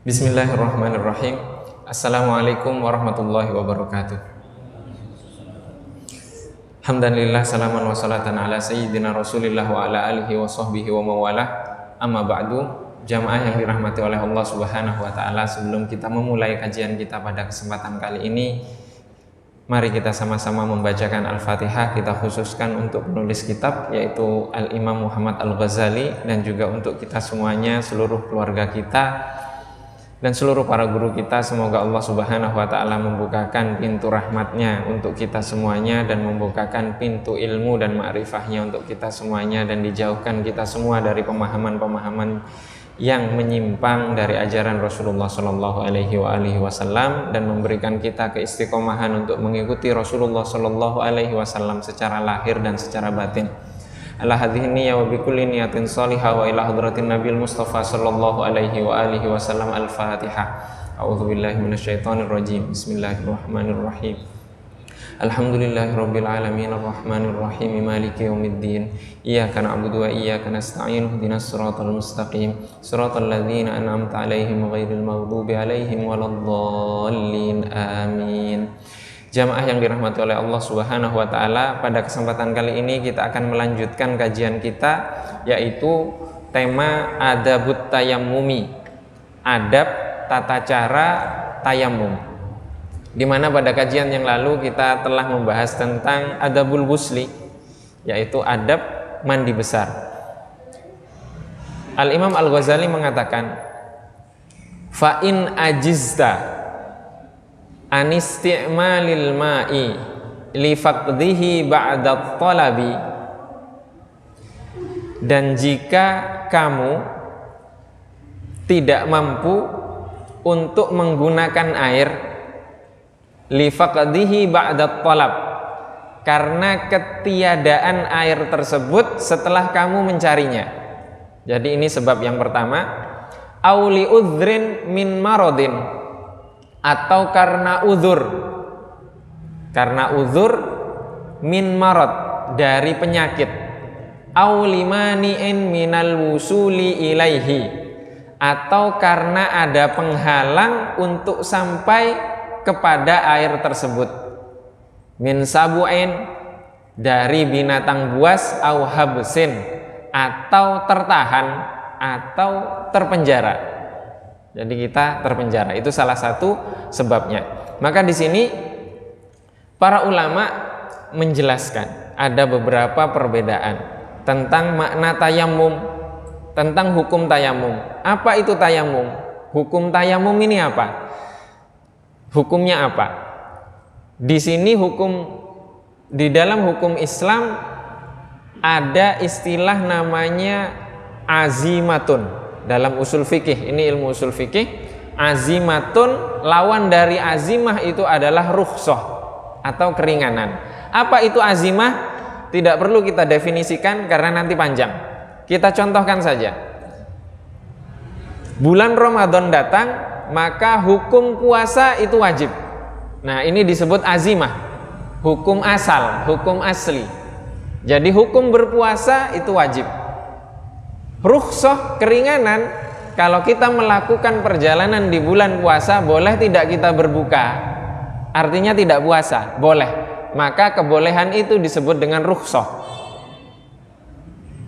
Bismillahirrahmanirrahim. Assalamualaikum warahmatullahi wabarakatuh. Alhamdulillah, salaman wa salatan ala sayyidina Rasulillah wa ala alihi wa sahbihi wa mawalah. Amma ba'du, jamaah yang dirahmati oleh Allah Subhanahu wa taala, sebelum kita memulai kajian kita pada kesempatan kali ini, mari kita sama-sama membacakan Al-Fatihah. Kita khususkan untuk penulis kitab, yaitu Al-Imam Muhammad Al-Ghazali, dan juga untuk kita semuanya, seluruh keluarga kita dan seluruh para guru kita. Semoga Allah Subhanahu wa ta'ala membukakan pintu rahmatnya untuk kita semuanya, dan membukakan pintu ilmu dan ma'rifahnya untuk kita semuanya, dan dijauhkan kita semua dari pemahaman-pemahaman yang menyimpang dari ajaran Rasulullah Sallallahu Alaihi Wasallam, dan memberikan kita keistiqomahan untuk mengikuti Rasulullah Sallallahu Alaihi Wasallam secara lahir dan secara batin. Ala hadhihi niyya wa bi kulli niyatin salihah wa ila hadratin Nabil Mustafa Sallallahu Alaihi Wasallam. Al-Fatihah. A'udzubillahi minasyaitonir rajim. Bismillahirrahmanirrahim. Alhamdulillahirabbil alamin arrahmanir rahim maliki yaumiddin. Iyyaka na'budu wa iyyaka nasta'in. Ihdinas siratal mustaqim. Siratal ladzina an'amta 'alaihim ghairil maghdubi 'alaihim waladdallin. Amin. Jamaah yang dirahmati oleh Allah Subhanahu wa taala, pada kesempatan kali ini kita akan melanjutkan kajian kita, yaitu tema adabut tayammumi, adab tata cara tayamum. Di mana pada kajian yang lalu kita telah membahas tentang adabul ghusli, yaitu adab mandi besar. Al-Imam Al-Ghazali mengatakan, fa in ajizta an isti'malil ma'i li faqdihi ba'da talabi, dan jika kamu tidak mampu untuk menggunakan air li faqdihi ba'da talab, karena ketiadaan air tersebut setelah kamu mencarinya. Jadi ini sebab yang pertama. Au li udhrin min maradin, atau karena uzur min marad, dari penyakit. Au limani'in minal wusuli ilaihi, atau karena ada penghalang untuk sampai kepada air tersebut. Min sabu'in, dari binatang buas, au habsin, atau tertahan atau terpenjara. Jadi kita terpenjara, itu salah satu sebabnya. Maka di sini para ulama menjelaskan ada beberapa perbedaan tentang makna tayamum, tentang hukum tayamum. Apa itu tayamum? Hukum tayamum ini apa? Hukumnya apa? Di sini di dalam hukum Islam ada istilah namanya azimatun. Dalam usul fikih, ini ilmu usul fikih, azimatun, lawan dari azimah itu adalah rukhsah atau keringanan. Apa itu azimah? Tidak perlu kita definisikan karena nanti panjang. Kita contohkan saja. Bulan Ramadan datang, maka hukum puasa itu wajib. Nah, ini disebut azimah, hukum asal, hukum asli. Jadi hukum berpuasa itu wajib. Rukhsah, keringanan, kalau kita melakukan perjalanan di bulan puasa, boleh tidak kita berbuka? Artinya tidak puasa, boleh. Maka kebolehan itu disebut dengan rukhsah.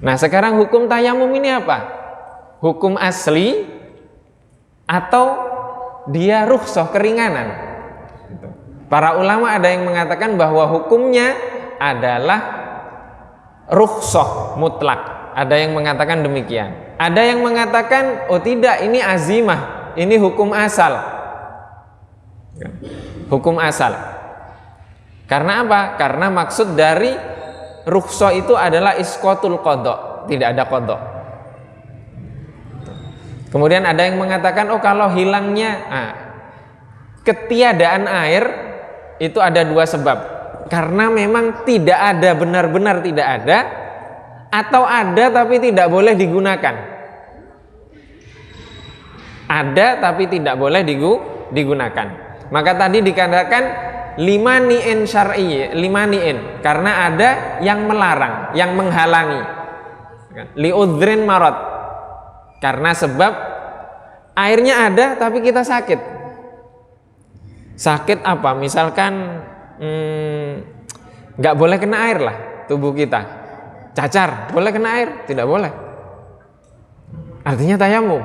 Nah, sekarang hukum tayamum ini apa? Hukum asli atau dia rukhsah, keringanan? Para ulama ada yang mengatakan bahwa hukumnya adalah rukhsah mutlak. Ada yang mengatakan demikian. Ada yang mengatakan, oh tidak, ini azimah, ini hukum asal. Hukum asal. Karena apa? Karena maksud dari rukhsah itu adalah isqatul qada, tidak ada qada. Kemudian ada yang mengatakan, oh kalau hilangnya ketiadaan air itu ada dua sebab. Karena memang tidak ada, benar-benar tidak ada, atau ada tapi tidak boleh digunakan. Ada tapi tidak boleh digunakan. Maka tadi dikatakan limani'in syar'i, limani'in, karena ada yang melarang, yang menghalangi. Liudhrin marad, karena sebab Airnya ada tapi kita sakit. Sakit apa? Misalkan nggak boleh kena air lah tubuh kita. Cacar, boleh kena air? Tidak boleh. Artinya tayamum.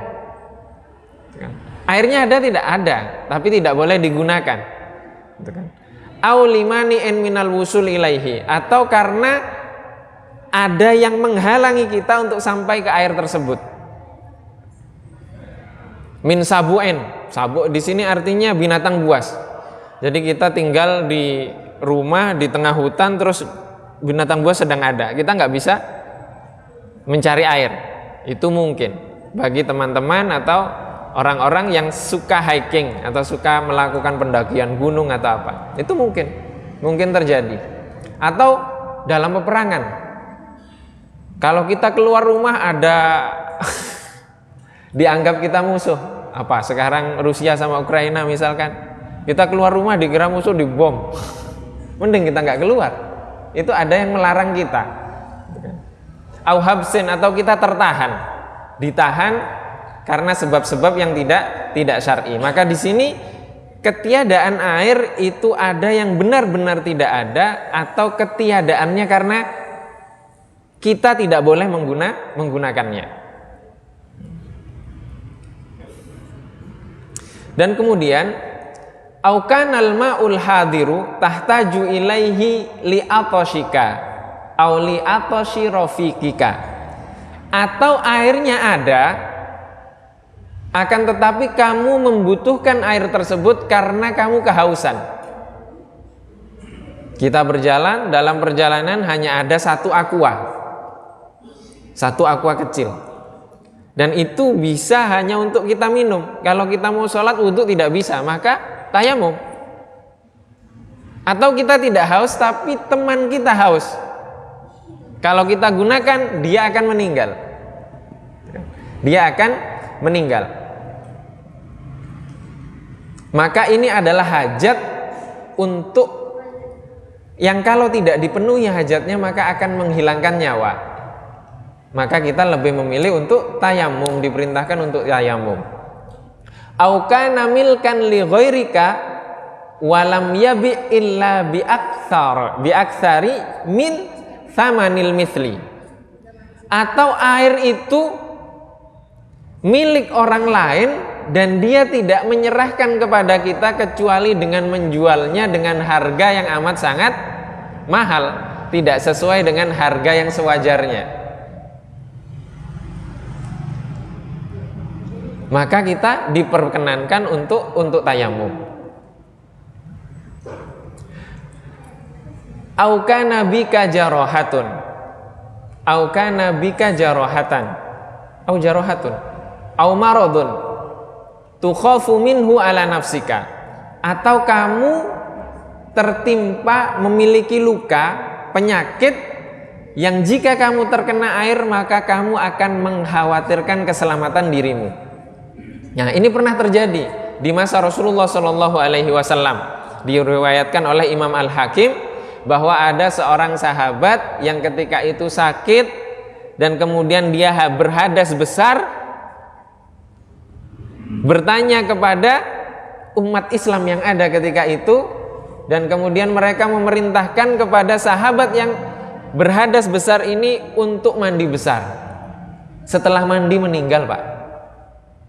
Airnya ada tidak? Ada, tapi tidak boleh digunakan. Au limani en minal wusul ilaihi, atau karena ada yang menghalangi kita untuk sampai ke air tersebut. Min sabuen, sabu di sini artinya binatang buas. Jadi kita tinggal di rumah di tengah hutan, terus binatang buas sedang ada, kita nggak bisa mencari air. Itu mungkin bagi teman-teman atau orang-orang yang suka hiking atau suka melakukan pendakian gunung atau apa, itu mungkin terjadi. Atau dalam peperangan, kalau kita keluar rumah ada dianggap kita musuh, apa sekarang Rusia sama Ukraina misalkan, kita keluar rumah dikira musuh, dibom, mending kita nggak keluar. Itu ada yang melarang kita. Au habsin, atau kita ditahan karena sebab-sebab yang tidak syar'i. Maka di sini ketiadaan air itu ada yang benar-benar tidak ada, atau ketiadaannya karena kita tidak boleh menggunakannya. Dan kemudian au kanal ma'ul hadiru tahtaju ilaihi li atoshika au li atoshi rafiqika, atau airnya ada akan tetapi kamu membutuhkan air tersebut karena kamu kehausan. Kita berjalan, dalam perjalanan hanya ada satu aqua kecil, dan itu bisa hanya untuk kita minum. Kalau kita mau sholat wudhu tidak bisa, maka tayamum. Atau kita tidak haus tapi teman kita haus, kalau kita gunakan dia akan meninggal. Maka ini adalah hajat untuk yang kalau tidak dipenuhi hajatnya maka akan menghilangkan nyawa. Maka kita lebih memilih untuk tayamum, diperintahkan untuk tayamum. Au kana milkan li ghairika walam yabi illa bi aktsari min thamanil mithli, atau air itu milik orang lain dan dia tidak menyerahkan kepada kita kecuali dengan menjualnya dengan harga yang amat sangat mahal, tidak sesuai dengan harga yang sewajarnya. Maka kita diperkenankan untuk tayamum. Au kana bika jarohatun, au kana bika jarohatan, au jarohatun, au maradun tukhafu minhu ala nafsika, atau kamu tertimpa memiliki luka, penyakit yang jika kamu terkena air maka kamu akan mengkhawatirkan keselamatan dirimu. Nah, ini pernah terjadi di masa Rasulullah SAW. Diriwayatkan oleh Imam Al-Hakim bahwa ada seorang sahabat yang ketika itu sakit dan kemudian dia berhadas besar, bertanya kepada umat Islam yang ada ketika itu, dan kemudian mereka memerintahkan kepada sahabat yang berhadas besar ini untuk mandi besar. Setelah mandi meninggal, Pak.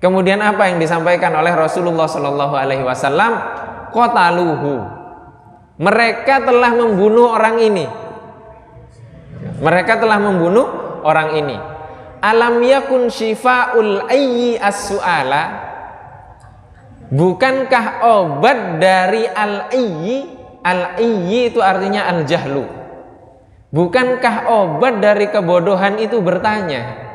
Kemudian apa yang disampaikan oleh Rasulullah SAW? Qataluhu, mereka telah membunuh orang ini. Alam yakun shifa'ul ayyi as-su'ala, bukankah obat dari al-ayyi itu artinya al-jahlu, bukankah obat dari kebodohan itu bertanya?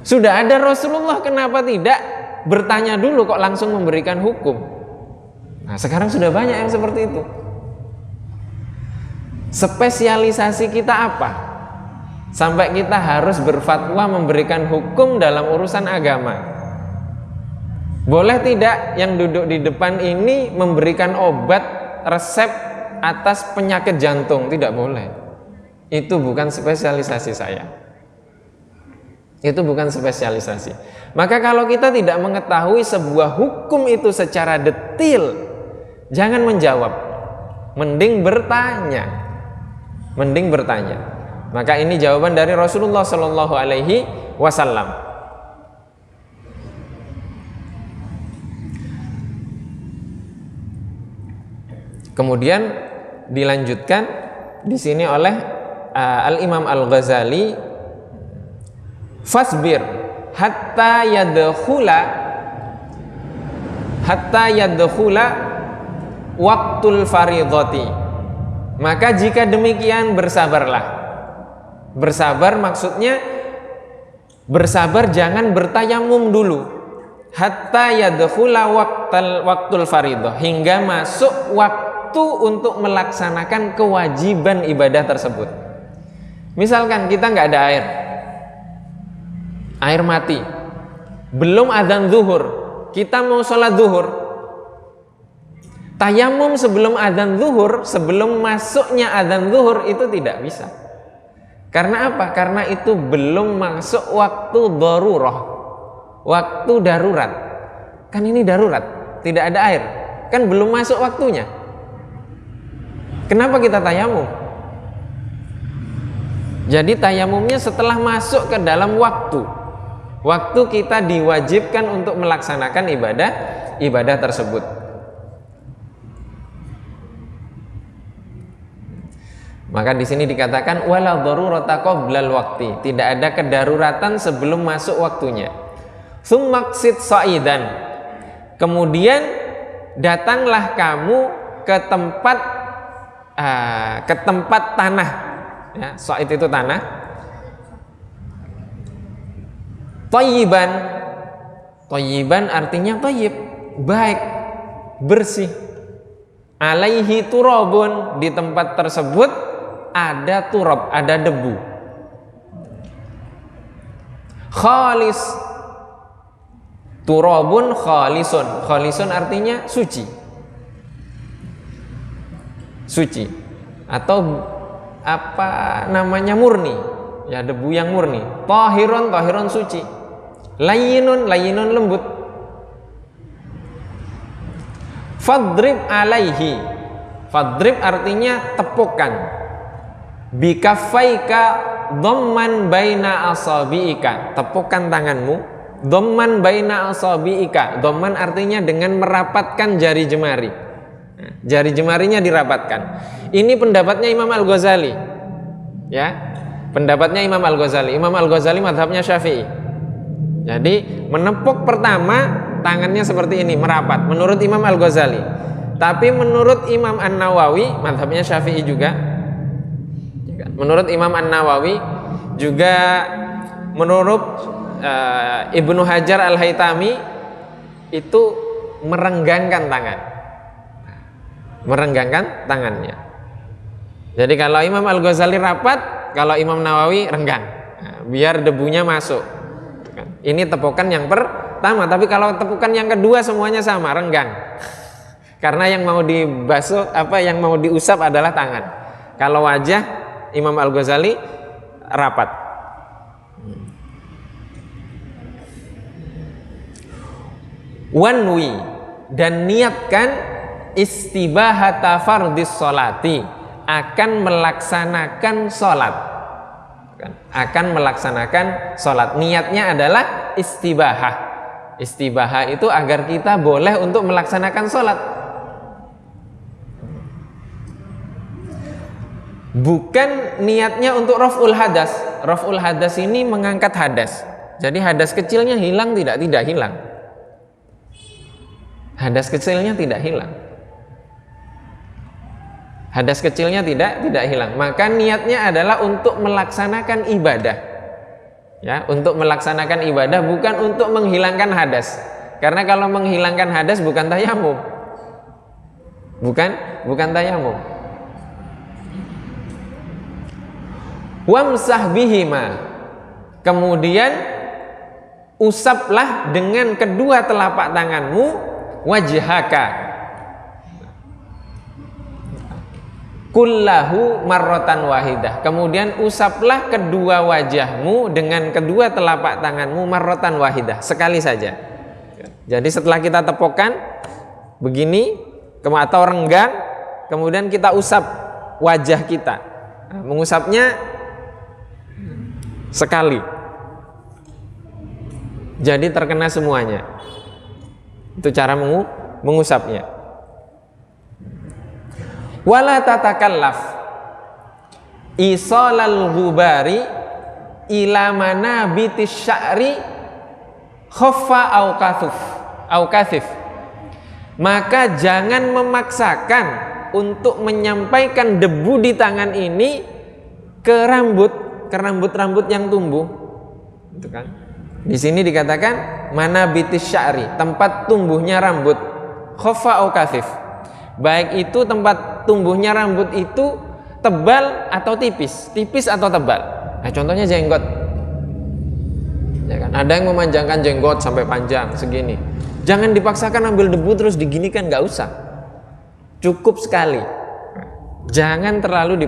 Sudah ada Rasulullah, kenapa tidak bertanya dulu kok langsung memberikan hukum? Nah, sekarang sudah banyak yang seperti itu. Spesialisasi kita apa? Sampai kita harus berfatwa memberikan hukum dalam urusan agama. Boleh tidak yang duduk di depan ini memberikan obat resep atas penyakit jantung? Tidak boleh. Itu bukan spesialisasi saya. Itu bukan spesialisasi. Maka kalau kita tidak mengetahui sebuah hukum itu secara detil, jangan menjawab, mending bertanya. Maka ini jawaban dari Rasulullah Shallallahu Alaihi Wasallam. Kemudian dilanjutkan di sini oleh Al-Imam Al-Ghazali, fasbir hatta yadkhula waqtul faridhati. Maka jika demikian bersabarlah. Bersabar maksudnya bersabar, jangan bertayamum dulu. Hatta yadkhula waqtul faridhah, hingga masuk waktu untuk melaksanakan kewajiban ibadah tersebut. Misalkan kita nggak ada air mati, belum adzan zuhur, kita mau sholat zuhur, tayamum sebelum adzan zuhur, sebelum masuknya adzan zuhur itu tidak bisa. Karena apa? Karena itu belum masuk waktu darurah, waktu darurat. Kan ini darurat, tidak ada air, kan belum masuk waktunya. Kenapa kita tayamum? Jadi tayamumnya setelah masuk ke dalam waktu kita diwajibkan untuk melaksanakan ibadah tersebut. Maka di sini dikatakan wala darurata qoblal waqti, tidak ada kedaruratan sebelum masuk waktunya. Tsumaqsid sa'idan, kemudian datanglah kamu ke tempat tanah, ya, sa'id itu tanah. Thayyiban artinya thayyib, baik, bersih. Alaihi turabun, di tempat tersebut ada turab, ada debu. Khalis, turabun khalisun artinya suci atau apa namanya, murni, ya, debu yang murni. Tahirun suci. Layyinun lembut. Fadrib alaihi, fadrib artinya tepukan. Bikaffaika dhamman baina asabiika, tepukan tanganmu. Dhamman baina asabiika, dhamman artinya dengan merapatkan jari jemari. Jari jemarinya dirapatkan. Ini pendapatnya Imam Al-Ghazali, ya, pendapatnya Imam Al-Ghazali. Imam Al-Ghazali mazhabnya Syafi'i. Jadi menepuk pertama tangannya seperti ini, merapat, menurut Imam Al-Ghazali. Tapi menurut Imam An-Nawawi, mazhabnya Syafi'i juga, menurut Imam An-Nawawi juga, menurut Ibnu Hajar Al-Haytami, itu merenggangkan tangannya. Jadi kalau Imam Al-Ghazali rapat, kalau Imam Nawawi renggang, biar debunya masuk. Ini tepukan yang pertama. Tapi kalau tepukan yang kedua semuanya sama, renggang. Karena yang mau dibasuh, yang mau diusap adalah tangan. Kalau wajah, Imam Al-Ghazali rapat. Wanwi, dan niatkan istibahata fardis sholati, akan melaksanakan sholat. Niatnya adalah istibahah itu agar kita boleh untuk melaksanakan sholat, bukan niatnya untuk raf'ul hadas. Raf'ul hadas ini mengangkat hadas. Jadi hadas kecilnya hilang tidak hilang. Hadas kecilnya tidak hilang. Maka niatnya adalah untuk melaksanakan ibadah. Ya, untuk melaksanakan ibadah, bukan untuk menghilangkan hadas. Karena kalau menghilangkan hadas bukan tayamum. Bukan tayamum. Wamsah bihima, kemudian usaplah dengan kedua telapak tanganmu wajhaka, kullahu marratan wahidah. Kemudian usaplah kedua wajahmu dengan kedua telapak tanganmu marratan wahidah, sekali saja. Jadi setelah kita tepukkan begini atau renggang, kemudian kita usap wajah kita. Nah, mengusapnya sekali. Jadi terkena semuanya. Itu cara mengusapnya. Wala tatakallaf isalal ghubari ila manabitis sya'ri khaffa au kathif. Maka jangan memaksakan untuk menyampaikan debu di tangan ini ke rambut yang tumbuh. Itu kan. Di sini dikatakan manabitis sya'ri, tempat tumbuhnya rambut, khaffa au kathif. Baik itu tempat tumbuhnya rambut itu tebal atau tipis atau tebal. Nah, contohnya jenggot. Ya kan? Ada yang memanjangkan jenggot sampai panjang segini. Jangan dipaksakan ambil debu terus diginikan, nggak usah. Cukup sekali. Jangan terlalu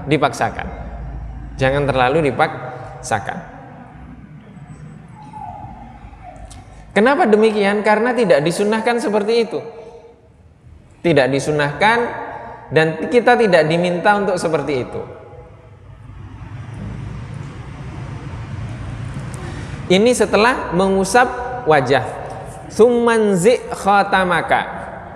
dipaksakan. Jangan terlalu dipaksakan. Kenapa demikian? Karena tidak disunahkan seperti itu. Tidak disunahkan dan kita tidak diminta untuk seperti itu. Ini setelah mengusap wajah. Summanzi khatamaka.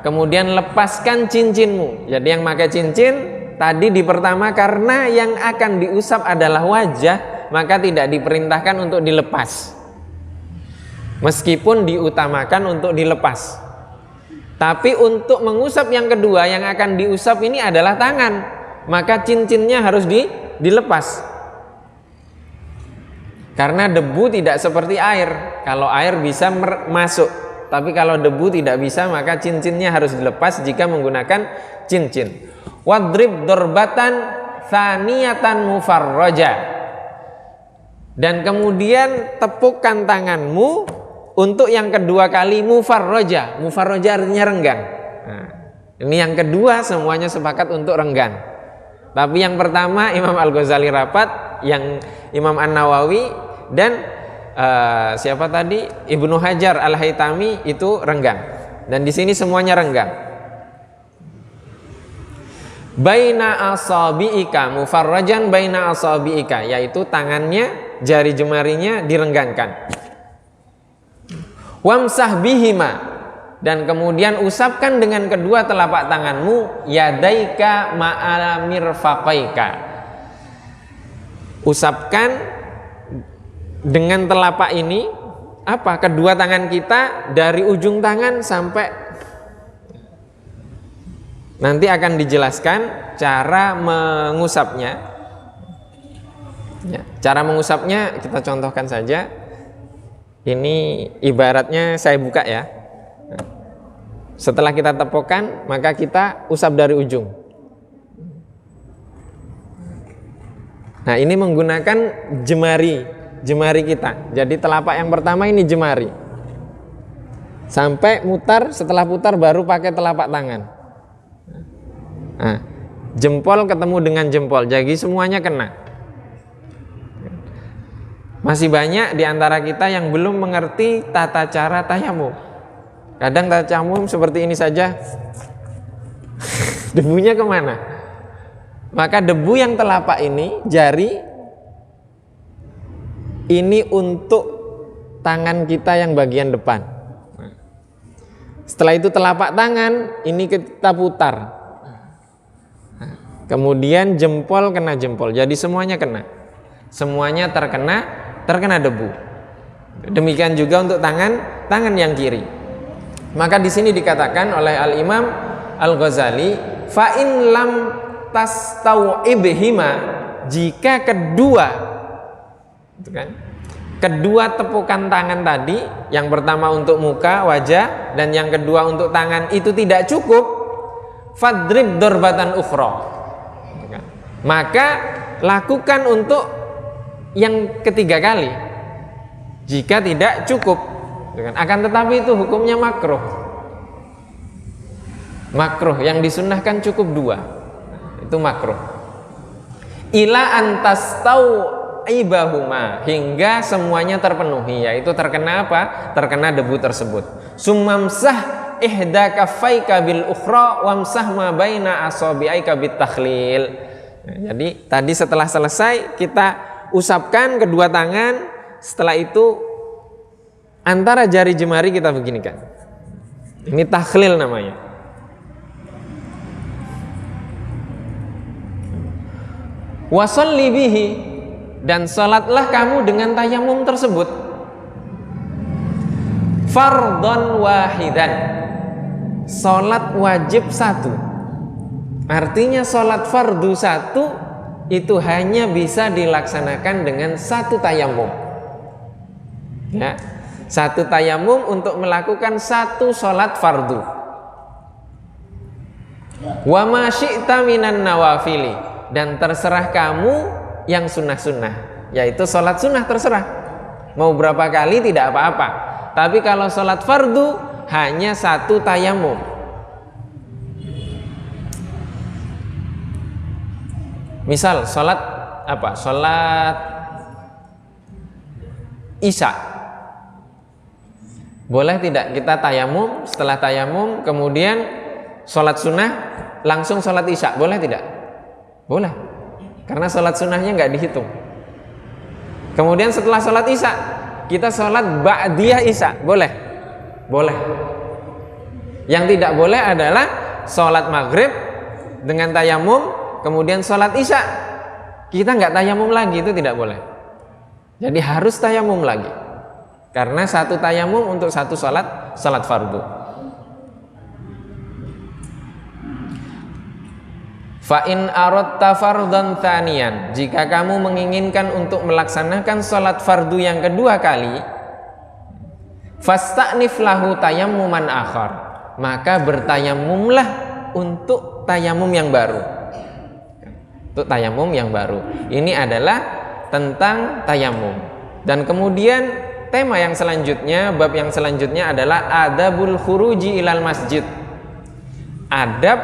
Kemudian lepaskan cincinmu. Jadi yang pakai cincin tadi di pertama, karena yang akan diusap adalah wajah, maka tidak diperintahkan untuk dilepas. Meskipun diutamakan untuk dilepas. Tapi untuk mengusap yang kedua, yang akan diusap ini adalah tangan, maka cincinnya harus dilepas. Karena debu tidak seperti air. Kalau air bisa masuk, tapi kalau debu tidak bisa, maka cincinnya harus dilepas jika menggunakan cincin. Wadrib dorbatan thaniyatan mufarroja. Dan kemudian tepukkan tanganmu untuk yang kedua kali mufarroja. Mufarroja artinya renggang. Nah, ini yang kedua semuanya sepakat untuk renggang. Tapi yang pertama Imam Al-Ghazali rapat, yang Imam An-Nawawi dan siapa tadi, Ibnu Hajar Al-Haytami itu renggang. Dan di sini semuanya renggang. Baina asabi'ika, mufarrajan baina asabi'ika, yaitu tangannya, jari jemarinya direnggangkan. Wamsah bihima, dan kemudian usapkan dengan kedua telapak tanganmu, yadaika ma'al mirfaqaika. Usapkan dengan telapak ini, kedua tangan kita dari ujung tangan sampai, nanti akan dijelaskan cara mengusapnya. Ya, cara mengusapnya kita contohkan saja. Ini ibaratnya saya buka ya. Setelah kita tepukkan, maka kita usap dari ujung. Nah, ini menggunakan jemari kita. Jadi telapak yang pertama ini jemari. Sampai mutar, setelah putar baru pakai telapak tangan. Nah, jempol ketemu dengan jempol, jadi semuanya kena. Masih banyak di antara kita yang belum mengerti tata cara tayamum. Kadang tata tayamum seperti ini saja, debunya kemana? Maka debu yang telapak ini, jari, ini untuk tangan kita yang bagian depan. Setelah itu telapak tangan, ini kita putar. Kemudian jempol kena jempol, jadi semuanya kena. Semuanya terkena debu. Demikian juga untuk tangan yang kiri. Maka di sini dikatakan oleh Al-Imam Al-Ghazali, fa in lam tastau'ibhima, jika kedua tepukan tangan tadi, yang pertama untuk muka, wajah, dan yang kedua untuk tangan itu tidak cukup, fadrib dorbatan ukhra, maka lakukan untuk yang ketiga kali jika tidak cukup. Akan tetapi itu hukumnya makruh, yang disunnahkan cukup 2. itu makruh. Ila antastau ibahuma, hingga semuanya terpenuhi, yaitu terkena apa? Terkena debu tersebut. Sumamsah ihda kaffaika bil ukhra wamsah ma baina asabi'aika bit takhlil. Jadi tadi setelah selesai kita usapkan kedua tangan, setelah itu antara jari jemari kita beginikan. Ini takhlil namanya. Wa sholli bihi, dan salatlah kamu dengan tayamum tersebut. Fardhon wahidan, salat wajib satu. Artinya salat fardu satu itu hanya bisa dilaksanakan dengan satu tayamum. Ya, satu tayamum untuk melakukan satu salat fardu. Wa ma syi'ta minan nawafili, dan terserah kamu yang sunnah-sunnah, yaitu salat sunnah terserah. Mau berapa kali tidak apa-apa. Tapi kalau salat fardu hanya satu tayamum. Misal salat apa? Salat Isya. Boleh tidak kita tayamum, setelah tayamum kemudian salat sunnah langsung salat Isya? Boleh tidak? Boleh. Karena salat sunnahnya nggak dihitung. Kemudian setelah salat Isya kita salat ba'diyah Isya, boleh? Boleh. Yang tidak boleh adalah salat maghrib dengan tayamum, kemudian salat Isya kita nggak tayamum lagi, itu tidak boleh. Jadi harus tayamum lagi, karena satu tayamum untuk satu salat fardu. Fa in aradta fardhan tsaniyan, jika kamu menginginkan untuk melaksanakan salat fardu yang kedua kali, fasta'nif lahu tayammuman akhar, maka bertayamumlah untuk tayamum yang baru. Untuk tayamum yang baru. Ini adalah tentang tayamum. Dan kemudian tema yang selanjutnya, bab yang selanjutnya adalah adabul khuruji ilal masjid. Adab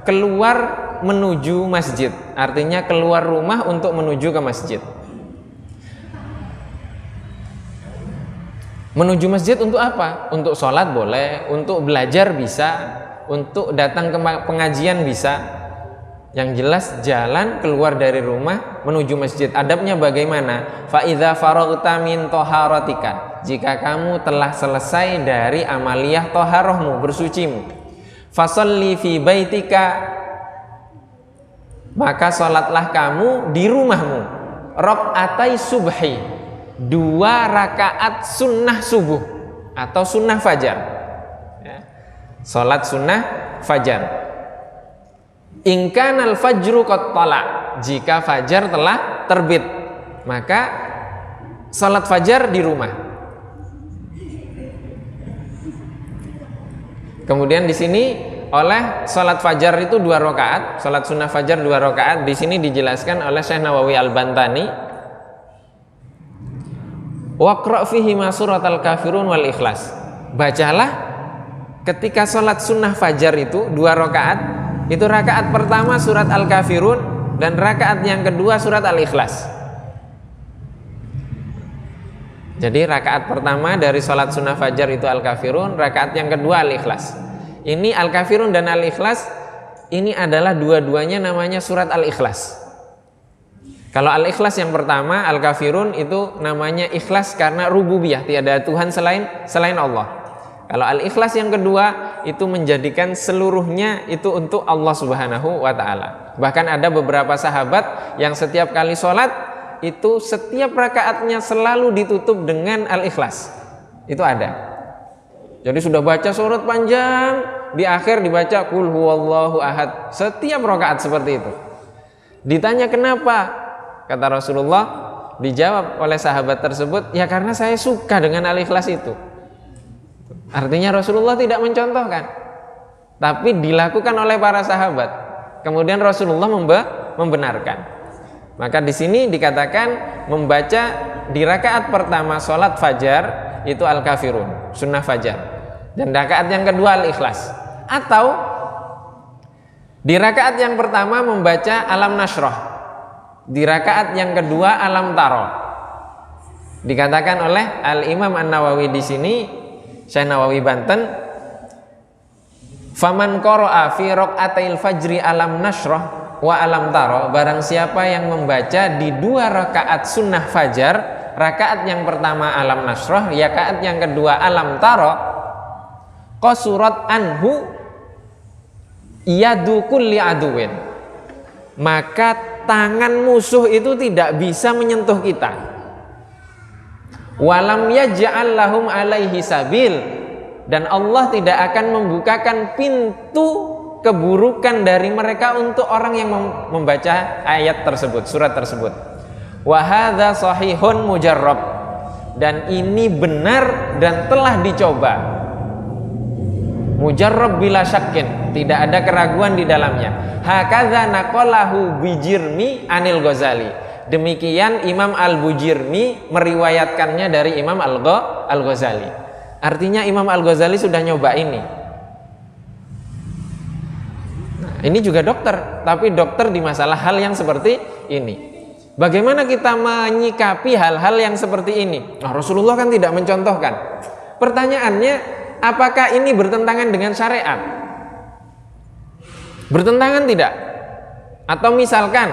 keluar menuju masjid, artinya keluar rumah untuk menuju ke masjid. Menuju masjid untuk apa? Untuk sholat boleh, untuk belajar bisa, untuk datang ke pengajian bisa. Yang jelas jalan keluar dari rumah menuju masjid. Adabnya bagaimana? Fa idza faraghta min taharatika, jika kamu telah selesai dari amaliyah taharahmu, bersucimu, fasalli fi baitika, maka sholatlah kamu di rumahmu, rakaatai subhi, 2 rakaat sunnah subuh atau sunnah fajar, ya. Sholat sunnah fajar. In kanal fajru qad tala, jika fajar telah terbit, maka sholat fajar di rumah. Kemudian di sini oleh salat fajar itu 2 rakaat, salat sunnah fajar 2 rakaat. Di sini dijelaskan oleh Syekh Nawawi Al-Bantani, waqra fihi ma suratal kafirun wal ikhlas. Bacalah ketika salat sunnah fajar itu 2 rakaat, itu rakaat pertama surat Al-Kafirun dan rakaat yang kedua surat Al-Ikhlas. Jadi rakaat pertama dari salat sunnah fajar itu Al-Kafirun, rakaat yang kedua Al-Ikhlas. Ini Al-Kafirun dan Al-Ikhlas ini adalah dua-duanya namanya surat Al-Ikhlas. Kalau Al-Ikhlas yang pertama, Al-Kafirun itu namanya ikhlas karena rububiyah, tiada Tuhan selain Allah. Kalau Al-Ikhlas yang kedua itu menjadikan seluruhnya itu untuk Allah Subhanahu wa ta'ala. Bahkan ada beberapa sahabat yang setiap kali sholat itu setiap rakaatnya selalu ditutup dengan Al-Ikhlas. Itu ada. Jadi sudah baca surat panjang, di akhir dibaca qul huwallahu ahad. Setiap rakaat seperti itu. Ditanya kenapa? Kata Rasulullah, dijawab oleh sahabat tersebut, ya karena saya suka dengan Al-Ikhlas itu. Artinya Rasulullah tidak mencontohkan, tapi dilakukan oleh para sahabat. Kemudian Rasulullah membenarkan. Maka di sini dikatakan membaca di rakaat pertama sholat fajar itu Al-Kafirun, sunnah fajar, dan rakaat yang kedua Al-Ikhlas. Atau Di rakaat yang pertama membaca Alam Nashrah, di rakaat yang kedua Alam Taro. Dikatakan oleh Al-Imam An-Nawawi di sini, Syekh Nawawi Banten, faman qara'a fi raq'atil fajri Alam Nashrah wa Alam Taro, barang siapa yang membaca di dua rakaat sunnah fajar, rakaat yang pertama Alam Nashrah, rakaat yang kedua Alam Taro, qasurat anhu yadu kulli aduwin, maka tangan musuh itu tidak bisa menyentuh kita. Walam yaj'al lahum alaihi sabil, dan Allah tidak akan membukakan pintu keburukan dari mereka untuk orang yang membaca ayat tersebut, surat tersebut. Wa hadza sahihun mujarrab, dan ini benar dan telah dicoba. Mujarrab bila syakin, tidak ada keraguan di dalamnya. Hakadza naqalahu Bijirmi anil Ghazali, demikian Imam Al-Bujirmi meriwayatkannya dari Imam Al-Ghazali. Artinya Imam Al-Ghazali sudah nyoba ini. Nah, ini juga dokter, tapi dokter di masalah hal yang seperti ini. Bagaimana kita menyikapi hal-hal yang seperti ini? Nah, Rasulullah kan tidak mencontohkan. Pertanyaannya, apakah ini bertentangan dengan syariat? Bertentangan tidak? Atau misalkan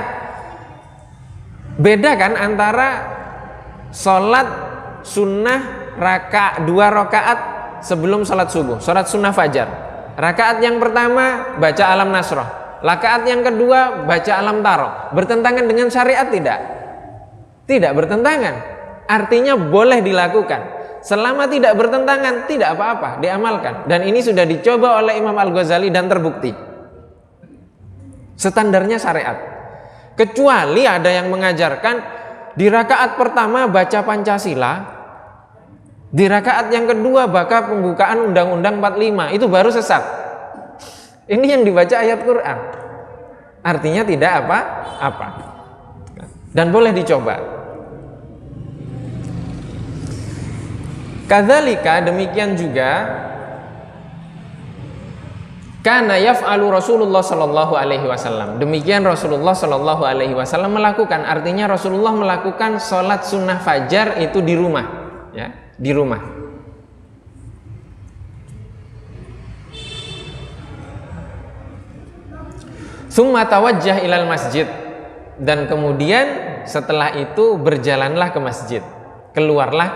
beda kan antara sholat sunnah dua rakaat sebelum sholat subuh, sholat sunnah fajar. Rakaat yang pertama baca Alam Nasrah, rakaat yang kedua baca Alam Taro. Bertentangan dengan syariat tidak? Tidak bertentangan. Artinya boleh dilakukan. Selama tidak bertentangan, tidak apa-apa, diamalkan. Dan ini sudah dicoba oleh Imam Al-Ghazali dan terbukti. Standarnya syariat. Kecuali ada yang mengajarkan di rakaat pertama baca Pancasila, di rakaat yang kedua baca pembukaan Undang-Undang 45, itu baru sesat. Ini yang dibaca ayat Quran. Artinya tidak apa-apa. Dan boleh dicoba. Kadzalika, demikian juga kana yaf'alu Rasulullah sallallahu alaihi wasallam. Demikian Rasulullah sallallahu alaihi wasallam melakukan. Artinya Rasulullah melakukan sholat sunnah fajar itu di rumah, ya, di rumah. Tsumma tawajjah ilal masjid, dan kemudian setelah itu berjalanlah ke masjid. Keluarlah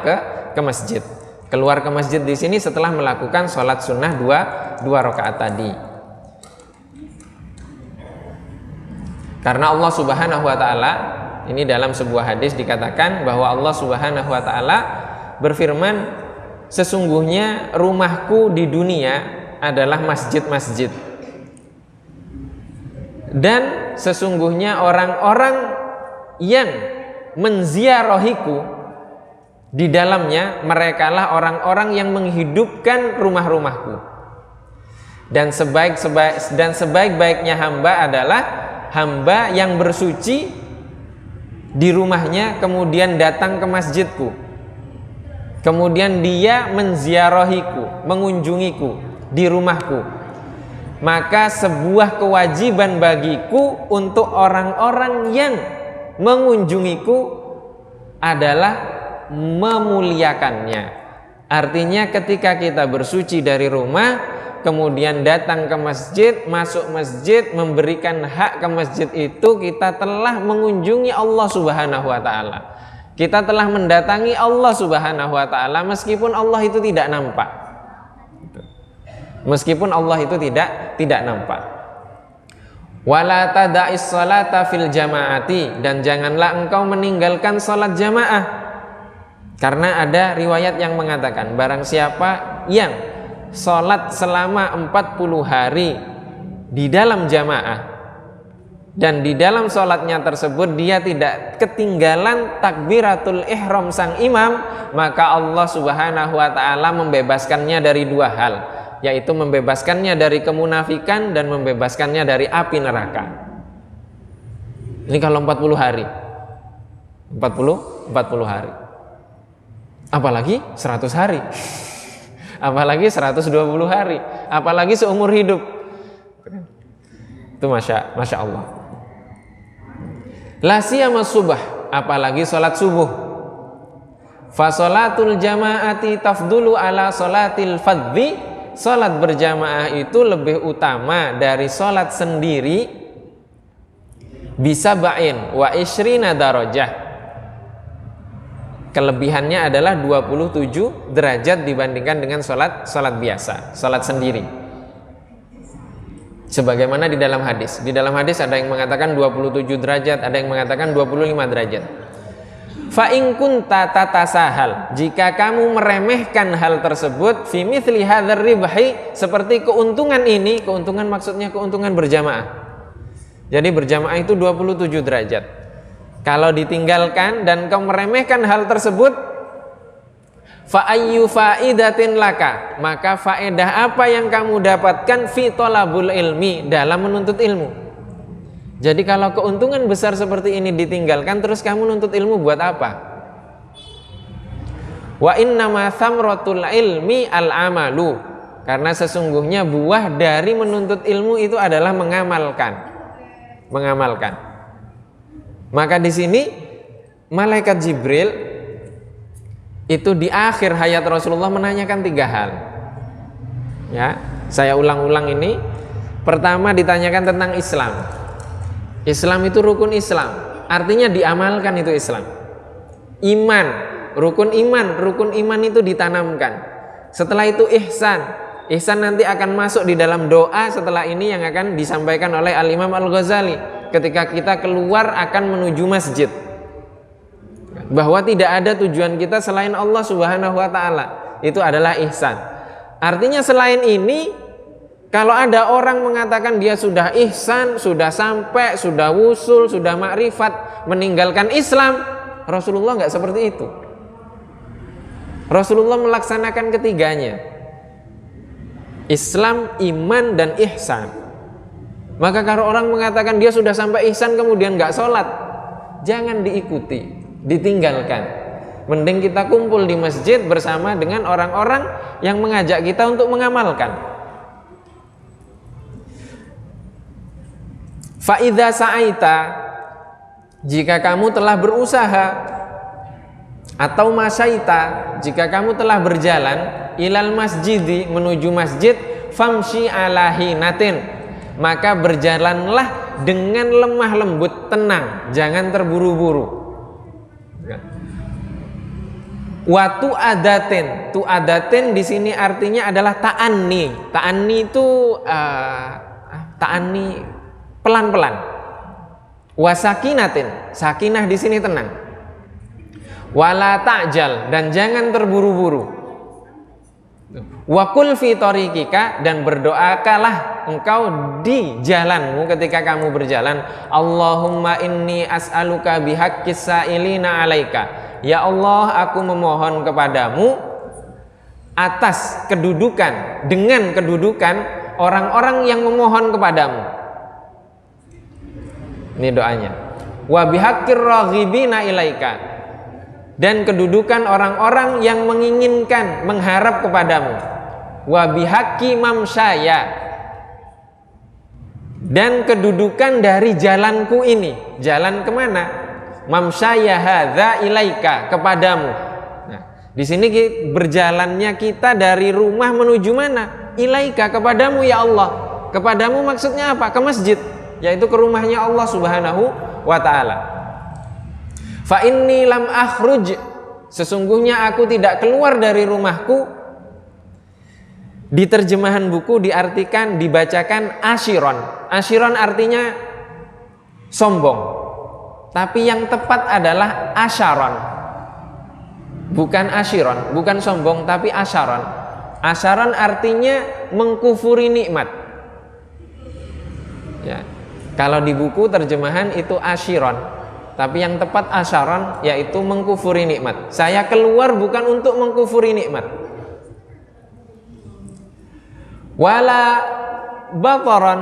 ke masjid. Keluar ke masjid di sini setelah melakukan sholat sunnah dua rakaat tadi. Karena Allah Subhanahu wa taala, ini dalam sebuah hadis dikatakan bahwa Allah Subhanahu wa taala berfirman, sesungguhnya rumahku di dunia adalah masjid-masjid, dan sesungguhnya orang-orang yang menziarahiku di dalamnya, merekalah orang-orang yang menghidupkan rumah-rumahku. Dan sebaik-baiknya hamba adalah hamba yang bersuci di rumahnya kemudian datang ke masjidku, kemudian dia menziarahiku, mengunjungiku di rumahku. Maka sebuah kewajiban bagiku untuk orang-orang yang mengunjungiku adalah memuliakannya. Artinya ketika kita bersuci dari rumah, kemudian datang ke masjid, masuk masjid, memberikan hak ke masjid itu, kita telah mengunjungi Allah Subhanahu wa taala. Kita telah mendatangi Allah Subhanahu wa taala meskipun Allah itu tidak nampak. Meskipun Allah itu tidak nampak. Wala tada'is salata fil jamaati, dan janganlah engkau meninggalkan salat jamaah. Karena ada riwayat yang mengatakan barang siapa yang sholat selama 40 hari di dalam jamaah, dan di dalam sholatnya tersebut dia tidak ketinggalan takbiratul ihram sang imam, maka Allah Subhanahu wa ta'ala membebaskannya dari dua hal, yaitu membebaskannya dari kemunafikan dan membebaskannya dari api neraka. Ini kalau 40 hari 40 hari, apalagi 100 hari, apalagi 120 hari, apalagi seumur hidup. Itu masya Allah. La siyama subah, apalagi sholat subuh. Fa sholatul jamaati tafdulu ala sholatil fadhi. Sholat berjamaah itu lebih utama dari sholat sendiri bisa ba'in wa ishrina darajah. Kelebihannya adalah 27 derajat dibandingkan dengan sholat biasa, sholat sendiri. Sebagaimana di dalam hadis. Di dalam hadis ada yang mengatakan 27 derajat, ada yang mengatakan 25 derajat. Fa in kunta tatasahal, jika kamu meremehkan hal tersebut, fi mithli hadzal ribhi, seperti keuntungan ini, keuntungan maksudnya keuntungan berjamaah. Jadi berjamaah itu 27 derajat. Kalau ditinggalkan dan kau meremehkan hal tersebut, fa ayyu faidatin laka, maka faedah apa yang kamu dapatkan fi thalabul ilmi, dalam menuntut ilmu. Jadi kalau keuntungan besar seperti ini ditinggalkan, terus kamu nuntut ilmu buat apa? Wa innama thamratul ilmi al-amalu, karena sesungguhnya buah dari menuntut ilmu itu adalah mengamalkan. Maka di sini malaikat Jibril itu di akhir hayat Rasulullah menanyakan 3 hal. Ya, saya ulang-ulang ini. Pertama ditanyakan tentang Islam. Islam itu rukun Islam, artinya diamalkan itu Islam. Iman, rukun iman itu ditanamkan. Setelah itu ihsan nanti akan masuk di dalam doa setelah ini yang akan disampaikan oleh Al-Imam Al-Ghazali ketika kita keluar akan menuju masjid, bahwa tidak ada tujuan kita selain Allah Subhanahu wa ta'ala, itu adalah ihsan. Artinya selain ini, kalau ada orang mengatakan dia sudah ihsan, sudah sampai, sudah wusul, sudah makrifat, meninggalkan Islam, Rasulullah nggak seperti itu. Rasulullah melaksanakan ketiganya, Islam, iman, dan ihsan. Maka kalau orang mengatakan dia sudah sampai ihsan kemudian nggak sholat, jangan diikuti, ditinggalkan. Mending kita kumpul di masjid bersama dengan orang-orang yang mengajak kita untuk mengamalkan. Fa'idha sa'aita, jika kamu telah berusaha, atau masyaita, jika kamu telah berjalan, ilal masjidi, menuju masjid, famshi ala hinatin, maka berjalanlah dengan lemah lembut, tenang, jangan terburu-buru. Wa tu'adatin di sini artinya adalah ta'anni. Ta'anni itu ta'anni pelan-pelan. Wasakinatin, sakinah di sini tenang. Wala ta'jal, dan jangan terburu-buru. Wa qul fi tariqika, dan berdoakalah engkau di jalanmu ketika kamu berjalan. Allahumma inni as'aluka bihaqqis sa'ilina 'alaika. Ya Allah, aku memohon kepadamu atas kedudukan, dengan kedudukan orang-orang yang memohon kepadamu. Ini doanya. Wa bihaqqir raghibina ilaika, dan kedudukan orang-orang yang menginginkan, mengharap kepadamu. Wa bihaqqi mamsyaya, dan kedudukan dari jalanku ini. Jalan kemana? Mamsyaya hadza ilaika, kepadamu. Nah, di sini berjalannya kita dari rumah menuju mana? Ilaika, kepadamu ya Allah. Kepadamu maksudnya apa? Ke masjid, yaitu ke rumahnya Allah Subhanahu wa ta'ala. Fa inni lam akhruj, sesungguhnya aku tidak keluar dari rumahku. Di terjemahan buku diartikan, dibacakan ashiron. Ashiron artinya sombong, tapi yang tepat adalah asharon. Bukan ashiron, bukan sombong, tapi asharon. Asharon artinya mengkufuri nikmat. Ya. Kalau di buku terjemahan itu ashiron, tapi yang tepat asharon, yaitu mengkufuri nikmat. Saya keluar bukan untuk mengkufuri nikmat. Wala bataron,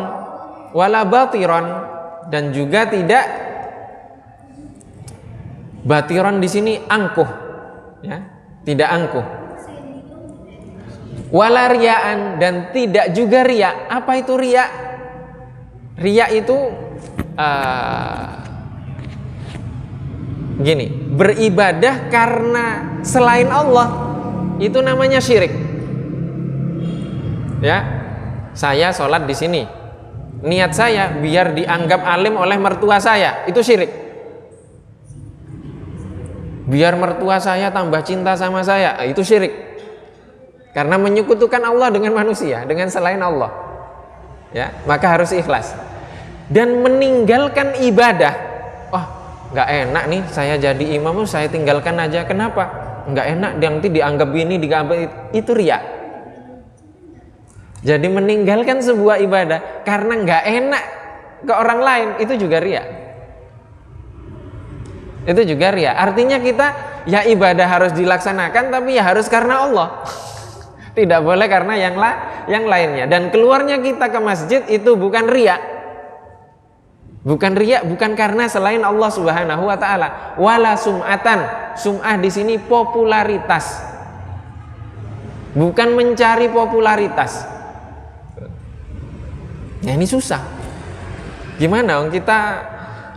wala batiron, dan juga tidak batiron di sini angkuh, ya, tidak angkuh. Wala riyaan, dan tidak juga riya. Apa itu riya? Riya itu gini, beribadah karena selain Allah itu namanya syirik. Ya, saya sholat di sini, niat saya biar dianggap alim oleh mertua saya, itu syirik. Biar mertua saya tambah cinta sama saya, itu syirik. Karena menyekutukan Allah dengan manusia, dengan selain Allah. Ya, maka harus ikhlas. Dan meninggalkan ibadah. Wah, nggak enak nih saya jadi imam, saya tinggalkan aja. Kenapa? Nggak enak, nanti dianggap ini, dianggap itu riya. Jadi meninggalkan sebuah ibadah karena nggak enak ke orang lain, itu juga riya. Itu juga riya. Artinya kita ya ibadah harus dilaksanakan, tapi ya harus karena Allah. Tidak boleh karena yang lainnya. Dan keluarnya kita ke masjid itu bukan riya. Bukan riya, bukan karena selain Allah Subhanahu wa taala. Wala sum'atan. Sum'ah di sini popularitas. Bukan mencari popularitas. Ya ini susah. Gimana om kita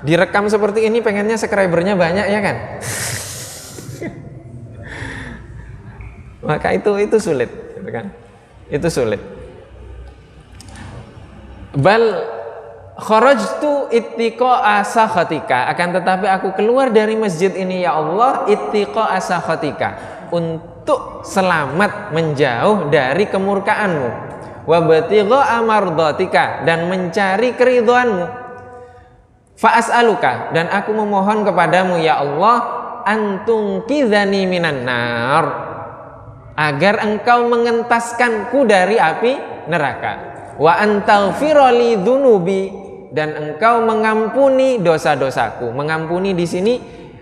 direkam seperti ini pengennya subscribernya banyak ya kan? Maka itu sulit, gitu kan? Itu sulit. Bal kharajtu ittiqa'a sakhatika, akan tetapi aku keluar dari masjid ini ya Allah ittiqa'a sakhatika, untuk selamat menjauh dari kemurkaanmu, wa batigha'a mardatika, dan mencari keridhaanmu. Fa as'aluka, dan aku memohon kepadamu ya Allah antungkizani minan nar, agar engkau mengentaskanku dari api neraka, wa antaghfirali dzunubi, dan engkau mengampuni dosa-dosaku. Mengampuni di sini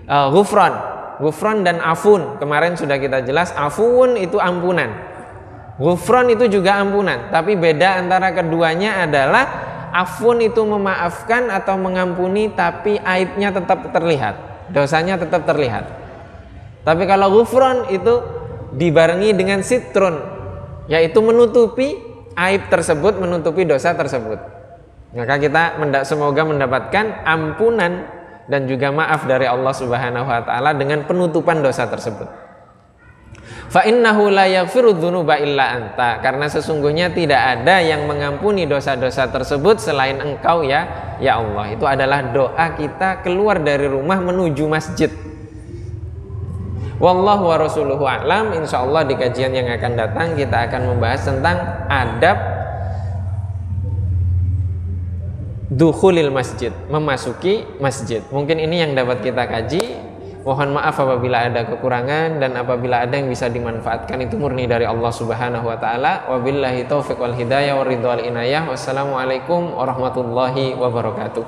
ghufran dan afun. Kemarin sudah kita jelas, afun itu ampunan, ghufran itu juga ampunan. Tapi beda antara keduanya adalah afun itu memaafkan atau mengampuni tapi aibnya tetap terlihat, dosanya tetap terlihat. Tapi kalau ghufran itu dibarengi dengan sitrun, yaitu menutupi aib tersebut, menutupi dosa tersebut. Maka kita semoga mendapatkan ampunan dan juga maaf dari Allah Subhanahu wa taala dengan penutupan dosa tersebut. Fa innahu la yaghfiru dzunuba illa anta, karena sesungguhnya tidak ada yang mengampuni dosa-dosa tersebut selain engkau ya Allah. Itu adalah doa kita keluar dari rumah menuju masjid. Wallahu wa rasuluhu a'lam. Insyaallah di kajian yang akan datang kita akan membahas tentang adab dukhulil masjid, memasuki masjid. Mungkin ini yang dapat kita kaji. Mohon maaf apabila ada kekurangan, dan apabila ada yang bisa dimanfaatkan itu murni dari Allah Subhanahu wa taala. Wabillahi taufiq wal hidayah wa ridwal inayah. Wassalamualaikum warahmatullahi wabarakatuh.